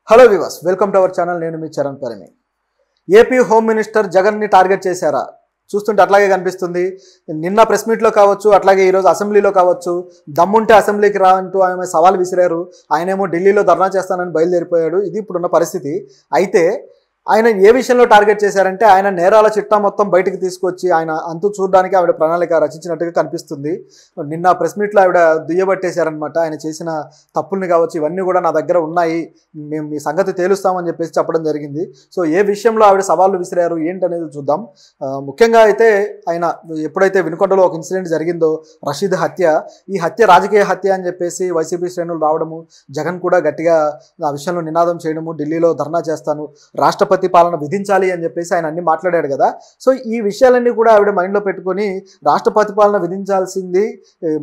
Hello viewers, welcome to our channel. నేను మీ Charan Parimi. AP home minister జగన్ని టార్గెట్ చేశారా? చూస్తుంటే అట్లాగే కనిపిస్తుంది. నిన్న ప్రెస్ మీట్లో కావచ్చు, అట్లాగే ఈరోజు అసెంబ్లీలో కావచ్చు, దమ్ముంటే అసెంబ్లీకి రా అంటూ ఆమె సవాల్ విసిరారు. ఆయనేమో ఢిల్లీలో ధర్నా చేస్తానని బయలుదేరిపోయాడు. ఇది ఇప్పుడున్న పరిస్థితి. అయితే ఆయన ఏ విషయంలో టార్గెట్ చేశారంటే, ఆయన నేరాల చిట్టా మొత్తం బయటకు తీసుకొచ్చి ఆయన అంతు చూడడానికి ఆవిడ ప్రణాళిక రచించినట్టుగా కనిపిస్తుంది. నిన్న ప్రెస్ మీట్లో ఆవిడ దుయ్యబట్టేశారనమాట. ఆయన చేసిన తప్పుల్ని కావచ్చు, ఇవన్నీ కూడా నా దగ్గర ఉన్నాయి, మేము మీ సంగతి తేలుస్తామని చెప్పేసి చెప్పడం జరిగింది. సో ఏ విషయంలో ఆవిడ సవాళ్ళు విసిరారు ఏంటనేది చూద్దాం. ముఖ్యంగా అయితే ఆయన ఎప్పుడైతే వినుకొండలో ఒక ఇన్సిడెంట్ జరిగిందో, రషీద్ హత్య, ఈ హత్య రాజకీయ హత్య అని చెప్పేసి వైసీపీ శ్రేణులు రావడము, జగన్ కూడా గట్టిగా ఆ విషయంలో నినాదం చేయడము, ఢిల్లీలో ధర్నా చేస్తాను, రాష్ట్రపతి పాలన విధించాలి అని చెప్పేసి ఆయన అన్ని మాట్లాడాడు కదా. సో ఈ విషయాలన్నీ కూడా ఆవిడ మైండ్లో పెట్టుకొని, రాష్ట్రపతి పాలన విధించాల్సింది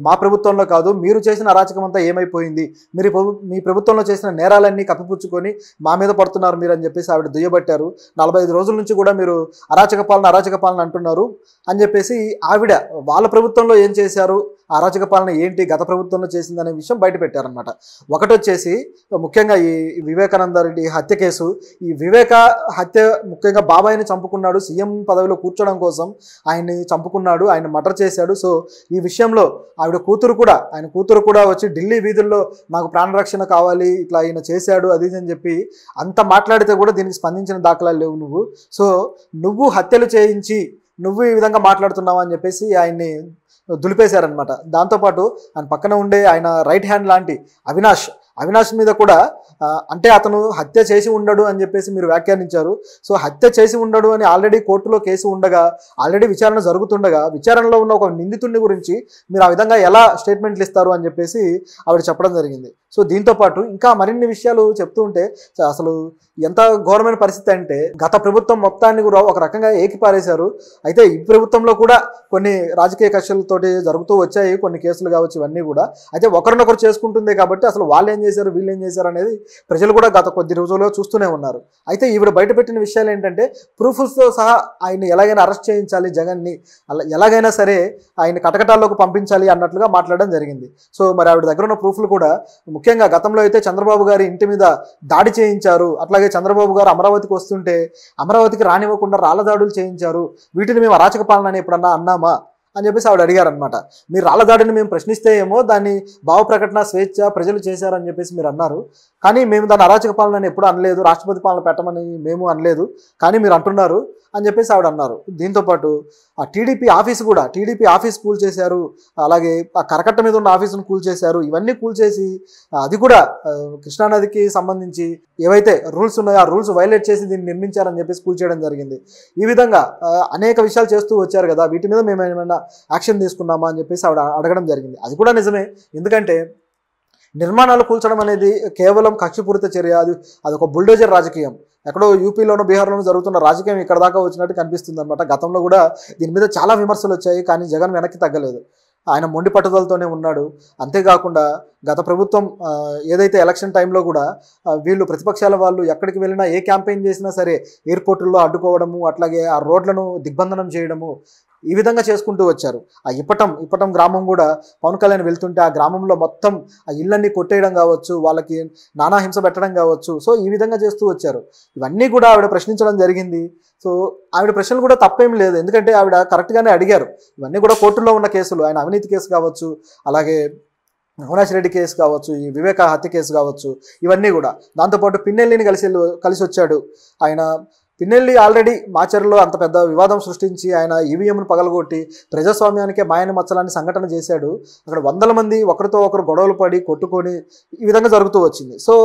మా ప్రభుత్వంలో కాదు, మీరు చేసిన అరాచకం అంతా ఏమైపోయింది, మీ ప్రభుత్వంలో చేసిన నేరాలన్నీ కప్పిపుచ్చుకొని మా మీద పడుతున్నారు మీరు అని చెప్పేసి ఆవిడ దుయ్యబట్టారు. 45 రోజుల నుంచి కూడా మీరు అరాచక పాలన అంటున్నారు అని చెప్పేసి ఆవిడ వాళ్ళ ప్రభుత్వంలో ఏం చేశారు, అరాచక పాలన ఏంటి, గత ప్రభుత్వంలో చేసిందనే విషయం బయట పెట్టారనమాట. ఒకటి వచ్చేసి ముఖ్యంగా ఈ వివేకానంద రెడ్డి హత్య కేసు. ఈ వివేక హత్య ముఖ్యంగా బాబాయిని చంపుకున్నాడు, సీఎం పదవిలో కూర్చోవడం కోసం ఆయన్ని చంపుకున్నాడు, ఆయన మర్డర్ చేశాడు. సో ఈ విషయంలో ఆయన కూతురు కూడా వచ్చి ఢిల్లీ వీధుల్లో నాకు ప్రాణరక్షణ కావాలి, ఇట్లా ఆయన చేశాడు అది అని చెప్పి అంత మాట్లాడితే కూడా దీనికి స్పందించిన దాఖలాలు లేవు. నువ్వు హత్యలు చేయించి నువ్వు ఈ విధంగా మాట్లాడుతున్నావు అని చెప్పేసి ఆయన్ని దులిపేశారనమాట. దాంతోపాటు ఆయన పక్కన ఉండే ఆయన రైట్ హ్యాండ్ లాంటి అవినాష్ మీద కూడా అంటే అతను హత్య చేసి ఉండడు అని చెప్పేసి మీరు వ్యాఖ్యానించారు. సో హత్య చేసి ఉండడు అని ఆల్రెడీ కోర్టులో కేసు ఉండగా, ఆల్రెడీ విచారణ జరుగుతుండగా, విచారణలో ఉన్న ఒక నిందితుడిని గురించి మీరు ఆ విధంగా ఎలా స్టేట్మెంట్లు ఇస్తారు అని చెప్పేసి ఆవిడ చెప్పడం జరిగింది. సో దీంతోపాటు ఇంకా మరిన్ని విషయాలు చెప్తూ ఉంటే అసలు ఎంత ఘోరమైన పరిస్థితి అంటే, గత ప్రభుత్వం మొత్తాన్ని కూడా ఒక రకంగా ఏకిపారేశారు. అయితే ఈ ప్రభుత్వంలో కూడా కొన్ని రాజకీయ కక్షలతోటి జరుగుతూ వచ్చాయి, కొన్ని కేసులు కావచ్చు, ఇవన్నీ కూడా. అయితే ఒకరినొకరు చేసుకుంటుంది కాబట్టి అసలు వాళ్ళు ఏం చేశారు, వీళ్ళు ఏం చేశారు అనేది ప్రజలు కూడా గత కొద్ది రోజుల్లో చూస్తూనే ఉన్నారు. అయితే ఈవిడ బయటపెట్టిన విషయాలు ఏంటంటే, ప్రూఫ్స్తో సహా ఆయన్ని ఎలాగైనా అరెస్ట్ చేయించాలి, జగన్ని ఎలాగైనా సరే ఆయన కటకటాల్లోకి పంపించాలి అన్నట్లుగా మాట్లాడడం జరిగింది. సో మరి ఆవిడ దగ్గర ఉన్న ప్రూఫ్లు కూడా ముఖ్యంగా గతంలో అయితే చంద్రబాబు గారి ఇంటి మీద దాడి చేయించారు, అట్లాగే చంద్రబాబు గారు అమరావతికి వస్తుంటే అమరావతికి రానివ్వకుండా రాళ్ల దాడులు చేయించారు, వీటిని మేము అరాచక పాలన అని ఎప్పుడన్నా అన్నామా అని చెప్పేసి ఆవిడ అడిగారనమాట. మీరు రాళ్ల దాడిని మేము ప్రశ్నిస్తే ఏమో దాన్ని భావ ప్రకటన స్వేచ్ఛ ప్రజలు చేశారని చెప్పేసి మీరు అన్నారు, కానీ మేము దాన్ని అరాచక పాలన అని ఎప్పుడు అనలేదు, రాష్ట్రపతి పాలన పెట్టమని మేము అనలేదు, కానీ మీరు అంటున్నారు అని చెప్పేసి ఆవిడ అన్నారు. దీంతోపాటు ఆ టీడీపీ ఆఫీస్ కూల్చేశారు, అలాగే ఆ కరకట్ట మీద ఉన్న ఆఫీసును కూల్చేశారు. ఇవన్నీ కూల్చేసి అది కూడా కృష్ణానదికి సంబంధించి ఏవైతే రూల్స్ ఉన్నాయో ఆ రూల్స్ వైలేట్ చేసి దీన్ని నిర్మించారని చెప్పేసి కూల్చేయడం జరిగింది. ఈ విధంగా అనేక విషయాలు చేస్తూ వచ్చారు కదా, వీటి మీద మేము ఏమైనా యాక్షన్ తీసుకున్నామా అని చెప్పేసి ఆవిడ అడగడం జరిగింది. అది కూడా నిజమే, ఎందుకంటే నిర్మాణాలు కూల్చడం అనేది కేవలం కక్షపూరిత చర్య, అది ఒక బుల్డోజర్ రాజకీయం. ఎక్కడో యూపీలోనూ బీహార్లోనూ జరుగుతున్న రాజకీయం ఇక్కడ దాకా వచ్చినట్టు కనిపిస్తుంది అనమాట. గతంలో కూడా దీని మీద చాలా విమర్శలు వచ్చాయి, కానీ జగన్ వెనక్కి తగ్గలేదు, ఆయన మొండి పట్టుదలతోనే ఉన్నాడు. అంతేకాకుండా గత ప్రభుత్వం ఏదైతే ఎలక్షన్ టైంలో కూడా వీళ్ళు ప్రతిపక్షాల వాళ్ళు ఎక్కడికి వెళ్ళినా, ఏ క్యాంపెయిన్ చేసినా సరే ఎయిర్పోర్టుల్లో అడ్డుకోవడము, అట్లాగే ఆ రోడ్లను దిగ్బంధనం చేయడము, ఈ విధంగా చేసుకుంటూ వచ్చారు. ఆ ఇప్పటం గ్రామం కూడా పవన్ కళ్యాణ్ వెళ్తుంటే ఆ గ్రామంలో మొత్తం ఆ ఇళ్ళన్నీ కొట్టేయడం కావచ్చు, వాళ్ళకి నానా హింస పెట్టడం కావచ్చు. సో ఈ విధంగా చేస్తూ వచ్చారు. ఇవన్నీ కూడా ఆవిడ ప్రశ్నించడం జరిగింది. సో ఆవిడ ప్రశ్నలు కూడా తప్పేం లేదు, ఎందుకంటే ఆవిడ కరెక్ట్గానే అడిగారు. ఇవన్నీ కూడా కోర్టులో ఉన్న కేసులు, ఆయన అవినీతి కేసు కావచ్చు, అలాగే అవినాష్ రెడ్డి కేసు కావచ్చు, ఈ వివేక హత్య కేసు కావచ్చు, ఇవన్నీ కూడా. దాంతోపాటు పిన్నెల్లిని కలిసి వచ్చాడు ఆయన. పిన్నెల్లి ఆల్రెడీ మాచర్లో అంత పెద్ద వివాదం సృష్టించి ఆయన ఈవీఎంను పగలగొట్టి ప్రజాస్వామ్యానికే మాయని మచ్చలాన్ని సంఘటన చేశాడు. అక్కడ వందల మంది ఒకరితో ఒకరు గొడవలు పడి కొట్టుకొని ఈ విధంగా జరుగుతూ వచ్చింది. సో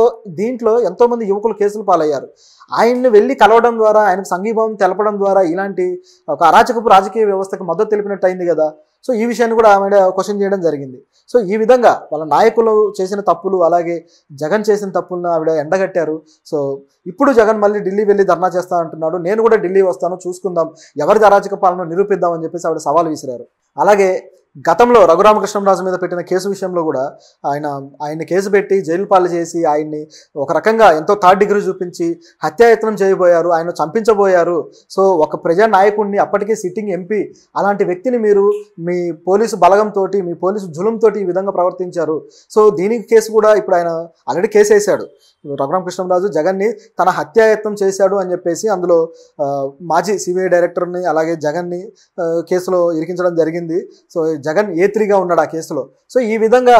దీంట్లో ఎంతోమంది యువకులు కేసులు పాలయ్యారు. ఆయన్ని వెళ్ళి కలవడం ద్వారా, ఆయనకు సంఘీభావం తెలపడం ద్వారా ఇలాంటి ఒక అరాచకపు రాజకీయ వ్యవస్థకు మద్దతు తెలిపినట్టు అయింది కదా. సో ఈ విషయాన్ని కూడా ఆవిడ క్వశ్చన్ చేయడం జరిగింది. సో ఈ విధంగా వాళ్ళ నాయకులు చేసిన తప్పులు, అలాగే జగన్ చేసిన తప్పులను ఆవిడ ఎండగట్టారు. సో ఇప్పుడు జగన్ మళ్ళీ ఢిల్లీ వెళ్ళి ధర్నా చేస్తా అంటున్నాడు, నేను కూడా ఢిల్లీ వస్తాను, చూసుకుందాం, ఎవరిది అరాచక పాలన నిరూపిద్దామని చెప్పేసి ఆవిడ సవాల్ విసిరారు. అలాగే గతంలో రఘురామకృష్ణంరాజు మీద పెట్టిన కేసు విషయంలో కూడా ఆయన్ని కేసు పెట్టి జైలు పాలు చేసి ఆయన్ని ఒక రకంగా ఎంతో థర్డ్ డిగ్రీ చూపించి హత్యాయత్నం చేయబోయారు, ఆయన చంపించబోయారు. సో ఒక ప్రజా నాయకుడిని, అప్పటికే సిట్టింగ్ ఎంపీ అలాంటి వ్యక్తిని మీరు మీ పోలీసు బలగంతో, మీ పోలీసు జులంతో ఈ విధంగా ప్రవర్తించారు. సో దీనికి కేసు కూడా ఇప్పుడు ఆయన ఆల్రెడీ కేసు వేశాడు. రఘురామకృష్ణంరాజు జగన్ని తన హత్యాయత్నం చేశాడు అని చెప్పేసి అందులో మాజీ సిబిఐ డైరెక్టర్ని అలాగే జగన్ని కేసులో ఇరికించడం జరిగింది. సో జగన్ A3గా ఉన్నాడు ఆ కేసులో. సో ఈ విధంగా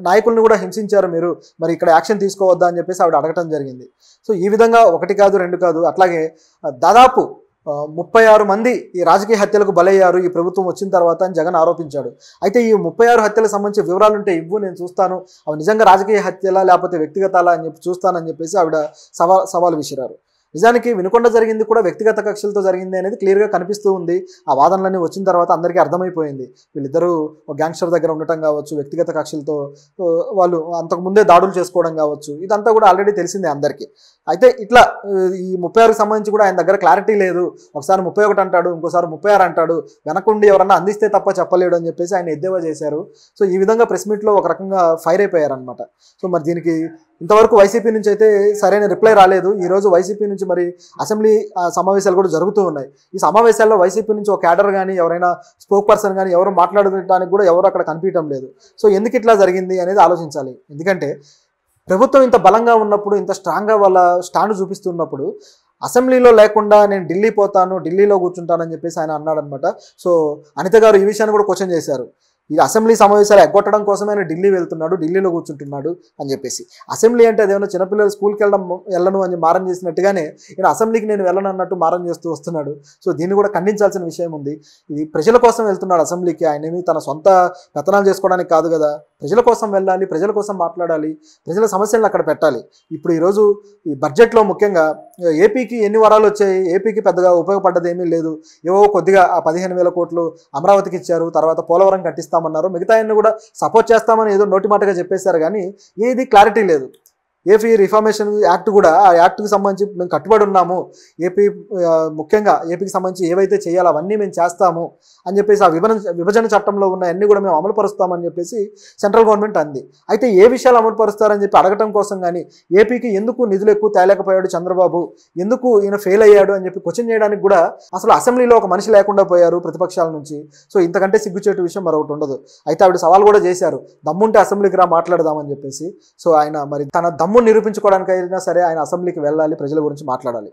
నాయకుల్ని కూడా హింసించారు మీరు, మరి ఇక్కడ యాక్షన్ తీసుకోవద్దా అని చెప్పేసి ఆవిడ అడగటం జరిగింది. సో ఈ విధంగా 1 కాదు 2 కాదు, అట్లాగే దాదాపు 36 మంది ఈ రాజకీయ హత్యలకు బలయ్యారు ఈ ప్రభుత్వం వచ్చిన తర్వాత అని జగన్ ఆరోపించాడు. అయితే ఈ 36 హత్యలకు సంబంధించి వివరాలు ఉంటే ఇవ్వు, నేను చూస్తాను, అవి నిజంగా రాజకీయ హత్యలా లేకపోతే వ్యక్తిగతాలా అని చెప్పి చూస్తానని చెప్పేసి ఆవిడ సవాల్ విసిరారు. నిజానికి వినుకొండ జరిగింది కూడా వ్యక్తిగత కక్షలతో జరిగింది అనేది క్లియర్గా కనిపిస్తూ ఉంది. ఆ వాదనలన్నీ వచ్చిన తర్వాత అందరికీ అర్థమైపోయింది. వీళ్ళిద్దరూ గ్యాంగ్స్టర్ దగ్గర ఉండటం కావచ్చు, వ్యక్తిగత కక్షలతో వాళ్ళు అంతకుముందే దాడులు చేసుకోవడం కావచ్చు, ఇదంతా కూడా ఆల్రెడీ తెలిసిందే అందరికీ. అయితే ఇట్లా ఈ 36కి సంబంధించి కూడా ఆయన దగ్గర క్లారిటీ లేదు. ఒకసారి 31 అంటాడు, ఇంకోసారి 36 అంటాడు, వెనకుండి ఎవరన్నా అందిస్తే తప్ప చెప్పలేడు అని చెప్పేసి ఆయన ఎద్దేవా చేశారు. సో ఈ విధంగా ప్రెస్ మీట్లో ఒక రకంగా ఫైర్ అయిపోయారనమాట. సో మరి దీనికి ఇంతవరకు వైసీపీ నుంచి అయితే సరైన రిప్లై రాలేదు. ఈరోజు వైసీపీ నుంచి మరి అసెంబ్లీ సమావేశాలు కూడా జరుగుతూ ఉన్నాయి. ఈ సమావేశాల్లో వైసీపీ నుంచి ఒక క్యాడర్ కానీ ఎవరైనా స్పోక్ పర్సన్ కానీ ఎవరు మాట్లాడడానికి కూడా ఎవరు అక్కడ కనిపించడం లేదు. సో ఎందుకు ఇట్లా జరిగింది అనేది ఆలోచించాలి. ఎందుకంటే ప్రభుత్వం ఇంత బలంగా ఉన్నప్పుడు, ఇంత స్ట్రాంగ్గా వాళ్ళ స్టాండ్ చూపిస్తున్నప్పుడు అసెంబ్లీలో లేకుండా నేను ఢిల్లీ పోతాను, ఢిల్లీలో కూర్చుంటానని చెప్పేసి ఆయన అన్నాడనమాట. సో అనిత గారు ఈ విషయాన్ని కూడా క్వశ్చన్ చేశారు. ఈ అసెంబ్లీ సమావేశాలు ఎగ్గొట్టడం కోసమే ఆయన ఢిల్లీ వెళ్తున్నాడు, ఢిల్లీలో కూర్చుంటున్నాడు అని చెప్పేసి. అసెంబ్లీ అంటే అదేమన్నా చిన్నపిల్లలు స్కూల్కి వెళ్ళను అని మారం చేసినట్టుగానే ఈయన అసెంబ్లీకి నేను వెళ్ళను అన్నట్టు మారం చేస్తూ వస్తున్నాడు. సో దీన్ని కూడా ఖండించాల్సిన విషయం ఉంది. ఇది ప్రజల కోసం వెళ్తున్నాడు అసెంబ్లీకి, ఆయన ఏమి తన సొంత పెత్తనాలు చేసుకోవడానికి కాదు కదా. ప్రజల కోసం వెళ్ళాలి, ప్రజల కోసం మాట్లాడాలి, ప్రజల సమస్యలను అక్కడ పెట్టాలి. ఇప్పుడు ఈరోజు ఈ బడ్జెట్లో ముఖ్యంగా ఏపీకి ఎన్ని వరాలు వచ్చాయి, ఏపీకి పెద్దగా ఉపయోగపడ్డది ఏమీ లేదు. ఏవో కొద్దిగా ఆ 15,000 కోట్లు అమరావతికి ఇచ్చారు, తర్వాత పోలవరం కట్టిస్తామన్నారు, మిగతా అన్ని కూడా సపోర్ట్ చేస్తామని ఏదో నోటి మాటగా చెప్పేశారు, కానీ ఏది క్లారిటీ లేదు. ఏపీ రిఫార్మేషన్ యాక్ట్ కూడా, ఆ యాక్ట్కి సంబంధించి మేము కట్టుబడి ఉన్నాము, ఏపీ ముఖ్యంగా ఏపీకి సంబంధించి ఏవైతే చేయాలో అవన్నీ మేము చేస్తాము అని చెప్పేసి, ఆ విభజన చట్టంలో ఉన్న అన్నీ కూడా మేము అమలు పరుస్తామని చెప్పేసి సెంట్రల్ గవర్నమెంట్ అంది. అయితే ఏ విషయాలు అమలు పరుస్తారని చెప్పి అడగటం కోసం కానీ, ఏపీకి ఎందుకు నిధులు ఎక్కువ తేలేకపోయాడు చంద్రబాబు, ఎందుకు ఈయన ఫెయిల్ అయ్యాడు అని చెప్పి క్వశ్చన్ చేయడానికి కూడా అసలు అసెంబ్లీలో ఒక మనిషి లేకుండా పోయారు ప్రతిపక్షాల నుంచి. సో ఇంతకంటే సిగ్గుచేటు విషయం మరొకటి ఉండదు. అయితే ఆవిడ సవాల్ కూడా చేశారు, దమ్ముంటే అసెంబ్లీకి రా మాట్లాడదామని చెప్పేసి. సో ఆయన మరి తన దమ్ము నిరూపించుకోవడానికైనా సరే ఆయన అసెంబ్లీకి వెళ్ళాలి, ప్రజల గురించి మాట్లాడాలి.